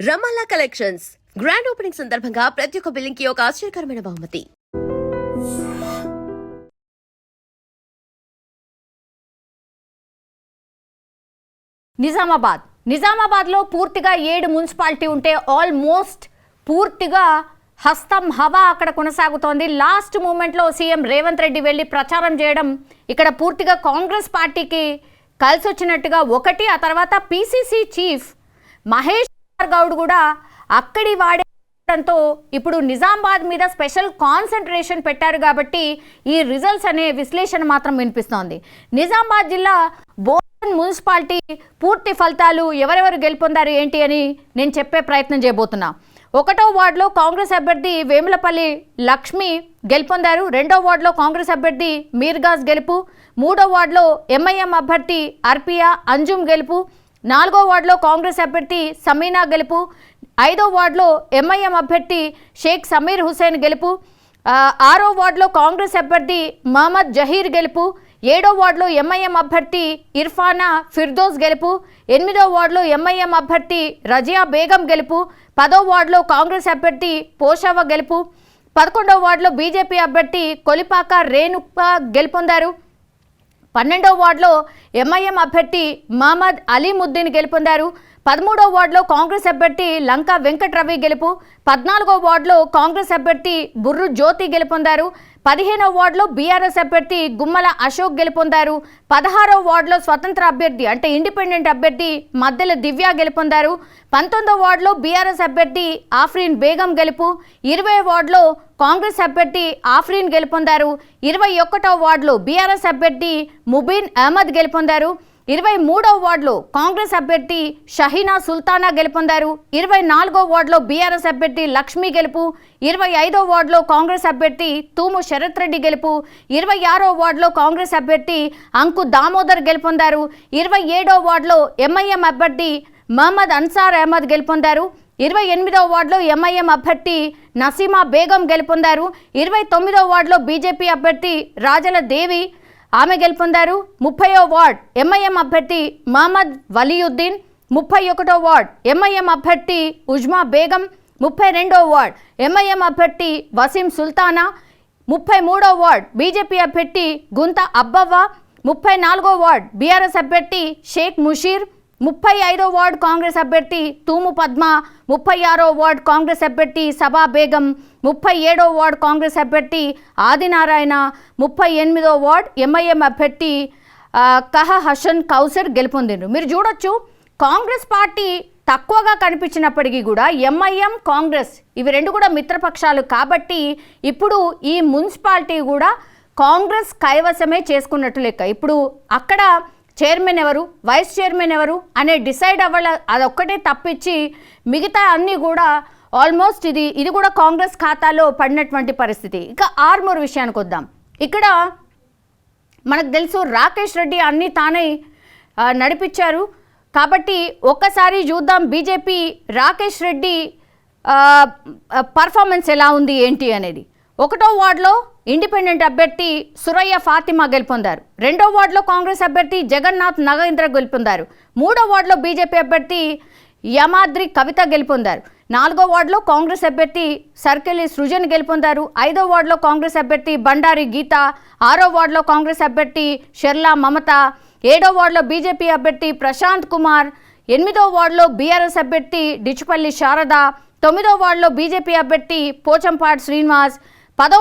రమాలా collections grand opening సందర్భంగా ప్రతి ఒక్క బిల్లింగ్ కి ఒక ఆశ్చర్యకరమైన బహుమతి. నిజామాబాద్ లో పూర్తిగా 7 మున్సిపాలిటీ ఉంటే ఆల్మోస్ట్ పూర్తిగా హస్తం హవా అక్కడ కొనసాగుతోంది. లాస్ట్ మూమెంట్లో సీఎం రేవంత్ రెడ్డి వెళ్ళి ప్రచారం చేయడం ఇక్కడ పూర్తిగా కాంగ్రెస్ పార్టీకి కలిసి వచ్చినట్టుగా ఒకటి. ఆ తర్వాత పిసిసి చీఫ్ మహేష్ గౌడ్ కూడా అక్కడి వాడేయడంతో ఇప్పుడు నిజామాబాద్ మీద స్పెషల్ కాన్సన్ట్రేషన్ పెట్టారు. కాబట్టి ఈ రిజల్ట్స్ అనే విశ్లేషణ మాత్రం వినిపిస్తోంది. నిజామాబాద్ జిల్లా బోధన్ మున్సిపాలిటీ పూర్తి ఫలితాలు ఎవరెవరు గెలుపొందారు ఏంటి అని నేను చెప్పే ప్రయత్నం చేయబోతున్నా. 1వ వార్డులో కాంగ్రెస్ అభ్యర్థి వేములపల్లి లక్ష్మి గెలుపొందారు. 2వ వార్డులో కాంగ్రెస్ అభ్యర్థి మీర్గాజ్ గెలుపు. 3వ వార్డులో ఎంఐఎం అభ్యర్థి అర్పియా అంజుమ్ గెలుపు. 4వ వార్డులో కాంగ్రెస్ అభ్యర్థి సమీనా గెలుపు. 5వ వార్డులో ఎంఐఎం అభ్యర్థి షేక్ సమీర్ హుసేన్ గెలుపు. 6వ వార్డులో కాంగ్రెస్ అభ్యర్థి మహమ్మద్ జహీర్ గెలుపు. 7వ వార్డులో ఎంఐఎం అభ్యర్థి ఇర్ఫానా ఫిర్దోస్ గెలుపు. 8వ వార్డులో ఎంఐఎం అభ్యర్థి రజియా బేగం గెలుపు. 10వ వార్డులో కాంగ్రెస్ అభ్యర్థి పోషావ గెలుపు. 11వ వార్డులో బీజేపీ అభ్యర్థి కొలిపాక రేణుక గెలుపొందారు. 12వ వార్డులో ఎంఐఎం అభ్యర్థి మహమ్మద్ అలీముద్దీన్ గెలుపొందారు. 13వ వార్డులో కాంగ్రెస్ అభ్యర్థి లంకా వెంకట్రవి గెలుపు. 14వ వార్డులో కాంగ్రెస్ అభ్యర్థి బుర్రు జ్యోతి గెలుపొందారు. 15వ వార్డులో బీఆర్ఎస్ అభ్యర్థి గుమ్మల అశోక్ గెలుపొందారు. 16వ వార్డులో స్వతంత్ర అభ్యర్థి అంటే ఇండిపెండెంట్ అభ్యర్థి మద్దెల దివ్య గెలుపొందారు. 19వ వార్డులో బీఆర్ఎస్ అభ్యర్థి ఆఫ్రీన్ బేగం గెలుపు. 20వ వార్డులో కాంగ్రెస్ అభ్యర్థి ఆఫ్రీన్ గెలుపొందారు. 21వ వార్డులో బీఆర్ఎస్ అభ్యర్థి ముబీన్ అహ్మద్ గెలుపొందారు. 23వ వార్డులో కాంగ్రెస్ అభ్యర్థి షహీనా సుల్తానా గెలుపొందారు. 24వ వార్డులో బీఆర్ఎస్ అభ్యర్థి లక్ష్మి గెలుపు. 25వ వార్డులో కాంగ్రెస్ అభ్యర్థి తూము శరత్ రెడ్డి గెలుపు. 26వ వార్డులో కాంగ్రెస్ అభ్యర్థి అంకు దామోదర్ గెలుపొందారు. 27వ వార్డులో ఎంఐఎం అభ్యర్థి మహమ్మద్ అన్సార్ అహ్మద్ గెలుపొందారు. 28వ వార్డులో ఎంఐఎం అభ్యర్థి నసీమా బేగం గెలుపొందారు. 29వ వార్డులో బీజేపీ అభ్యర్థి రాజల దేవి ఆమె గెలుపొందారు. 30వ వార్డ్ ఎంఐఎం అభ్యర్థి మహమ్మద్ వలీయుద్దీన్. 31వ వార్డ్ ఎంఐఎం అభ్యర్థి ఉజ్మా బేగం. 32వ వార్డ్ ఎంఐఎం అభ్యర్థి వసీం సుల్తానా. 33వ వార్డ్ బీజేపీ అభ్యర్థి గుంత అబ్బవ్వ. 34వ వార్డ్ బీఆర్ఎస్ అభ్యర్థి షేక్ ముషీర్. 35వ వార్డ్ కాంగ్రెస్ అభ్యర్థి తూము పద్మ. 36వ వార్డ్ కాంగ్రెస్ అభ్యర్థి సబా బేగం. 37వ వార్డ్ కాంగ్రెస్ అభ్యర్థి ఆదినారాయణ. 38వ వార్డ్ ఎంఐఎం అభ్యర్థి కహ హసన్ కౌసర్ గెలుపొందిండ్రు. మీరు చూడొచ్చు కాంగ్రెస్ పార్టీ తక్కువగా కనిపించినప్పటికీ కూడా ఎంఐఎం కాంగ్రెస్ ఇవి రెండు కూడా మిత్రపక్షాలు కాబట్టి ఇప్పుడు ఈ మున్సిపాలిటీ కూడా కాంగ్రెస్ కైవసమే చేసుకున్నట్టు లెక్క. ఇప్పుడు అక్కడ చైర్మన్ ఎవరు వైస్ చైర్మన్ ఎవరు అనే డిసైడ్ అవ్వాలి, అదొక్కటే తప్పించి మిగతా అన్నీ కూడా ఆల్మోస్ట్ ఇది కూడా కాంగ్రెస్ ఖాతాలో పడినటువంటి పరిస్థితి. ఇక ఆర్మూర్ విషయానికి వద్దాం. ఇక్కడ మనకు తెలుసు రాకేష్ రెడ్డి అన్నీ తానే నడిపించారు కాబట్టి ఒక్కసారి చూద్దాం బీజేపీ రాకేష్ రెడ్డి పర్ఫార్మెన్స్ ఎలా ఉంది ఏంటి అనేది. 1వ వార్డులో ఇండిపెండెంట్ అభ్యర్థి సురయ్య ఫాతిమా గెలుపొందారు. 2వ వార్డులో కాంగ్రెస్ అభ్యర్థి జగన్నాథ్ నగేంద్ర గెలుపొందారు. 3వ వార్డులో బీజేపీ అభ్యర్థి యమాద్రి కవిత గెలుపొందారు. 4వ వార్డులో కాంగ్రెస్ అభ్యర్థి సర్కెలి సృజన్ గెలుపొందారు. 5వ వార్డులో కాంగ్రెస్ అభ్యర్థి బండారి గీత. 6వ వార్డులో కాంగ్రెస్ అభ్యర్థి షెర్లా మమత. 7వ వార్డులో బీజేపీ అభ్యర్థి ప్రశాంత్ కుమార్. 8వ వార్డులో బీఆర్ఎస్ అభ్యర్థి డిచుపల్లి శారద. 9వ వార్డులో బీజేపీ అభ్యర్థి పోచంపాడ్ శ్రీనివాస్. 10వ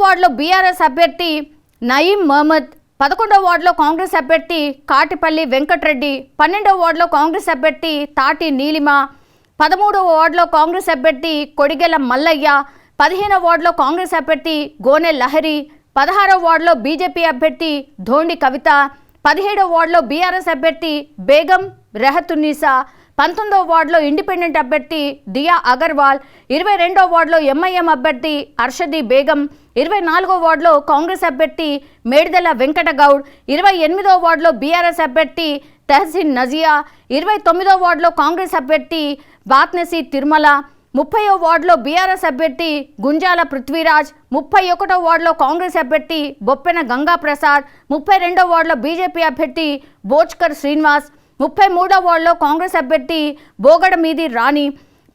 వార్డులో బీఆర్ఎస్ అభ్యర్థి నయీం మహమ్మద్. 11వ వార్డులో కాంగ్రెస్ అభ్యర్థి కాటిపల్లి వెంకటరెడ్డి. 12వ వార్డులో కాంగ్రెస్ అభ్యర్థి తాటి నీలిమ. 13వ వార్డులో కాంగ్రెస్ అభ్యర్థి కొడిగెల మల్లయ్య. 15వ వార్డులో కాంగ్రెస్ అభ్యర్థి గోనె లహరి. 16వ వార్డులో బీజేపీ అభ్యర్థి ధోండి కవిత. 17వ వార్డులో బీఆర్ఎస్ అభ్యర్థి బేగం రెహతున్నీసా. 19వ వార్డులో ఇండిపెండెంట్ అభ్యర్థి దియా అగర్వాల్. 22వ వార్డులో ఎంఐఎం అభ్యర్థి అర్షదీ బేగం. 24వ వార్డులో కాంగ్రెస్ అభ్యర్థి మేడ్దల వెంకటగౌడ్. 28వ వార్డులో బీఆర్ఎస్ అభ్యర్థి తహసీన్ నజియా. 29వ వార్డులో కాంగ్రెస్ అభ్యర్థి బాత్నెసి తిరుమల. 30వ వార్డులో బీఆర్ఎస్ అభ్యర్థి గుంజాల పృథ్వీరాజ్. 31వ వార్డులో కాంగ్రెస్ అభ్యర్థి బొప్పెన గంగా ప్రసాద్. 32వ వార్డులో బీజేపీ అభ్యర్థి బోచ్కర్ శ్రీనివాస్. 33వ వార్డులో కాంగ్రెస్ అభ్యర్థి బోగడ మీది రాణి,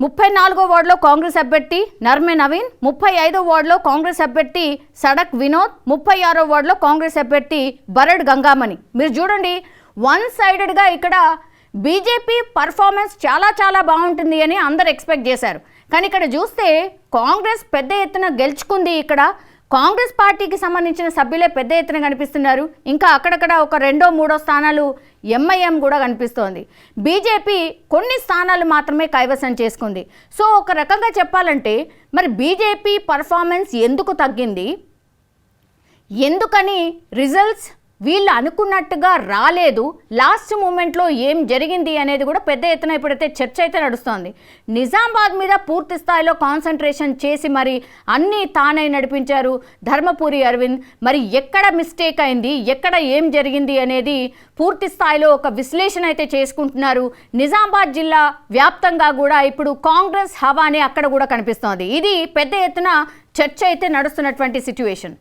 34వ వార్డులో కాంగ్రెస్ అభ్యర్థి నర్మే నవీన్, 35వ వార్డులో కాంగ్రెస్ అభ్యర్థి సడక్ వినోద్, 36వ వార్డులో కాంగ్రెస్ అభ్యర్థి బరడ్ గంగామణి. మీరు చూడండి, వన్ సైడెడ్గా ఇక్కడ బీజేపీ పర్ఫార్మెన్స్ చాలా బాగుంటుంది అని అందరు ఎక్స్పెక్ట్ చేశారు. కానీ ఇక్కడ చూస్తే కాంగ్రెస్ పెద్ద ఎత్తున గెలుచుకుంది. ఇక్కడ కాంగ్రెస్ పార్టీకి సంబంధించిన సభ్యులే పెద్ద ఎత్తున కనిపిస్తున్నారు. ఇంకా అక్కడక్కడ ఒక 2, 3 స్థానాలు ఎంఐఎం కూడా కనిపిస్తోంది. బీజేపీ కొన్ని స్థానాలు మాత్రమే కైవసం చేసుకుంది. సో ఒక రకంగా చెప్పాలంటే మరి బీజేపీ పర్ఫార్మెన్స్ ఎందుకు తగ్గింది, ఎందుకని రిజల్ట్స్ వీళ్ళు అనుకున్నట్టుగా రాలేదు, లాస్ట్ మూమెంట్లో ఏం జరిగింది అనేది కూడా పెద్ద ఎత్తున ఇప్పుడైతే చర్చ అయితే నడుస్తోంది. నిజామాబాద్ మీద పూర్తి స్థాయిలో కాన్సన్ట్రేషన్ చేసి మరి అన్నీ తానే నడిపించారు ధర్మపురి అరవింద్. మరి ఎక్కడ మిస్టేక్ అయింది, ఎక్కడ ఏం జరిగింది అనేది పూర్తి స్థాయిలో ఒక విశ్లేషణ అయితే చేసుకుంటున్నారు. నిజామాబాద్ జిల్లా వ్యాప్తంగా కూడా ఇప్పుడు కాంగ్రెస్ హవానే అక్కడ కూడా కనిపిస్తోంది. ఇది పెద్ద ఎత్తున చర్చ అయితే నడుస్తున్నటువంటి సిచ్యువేషన్.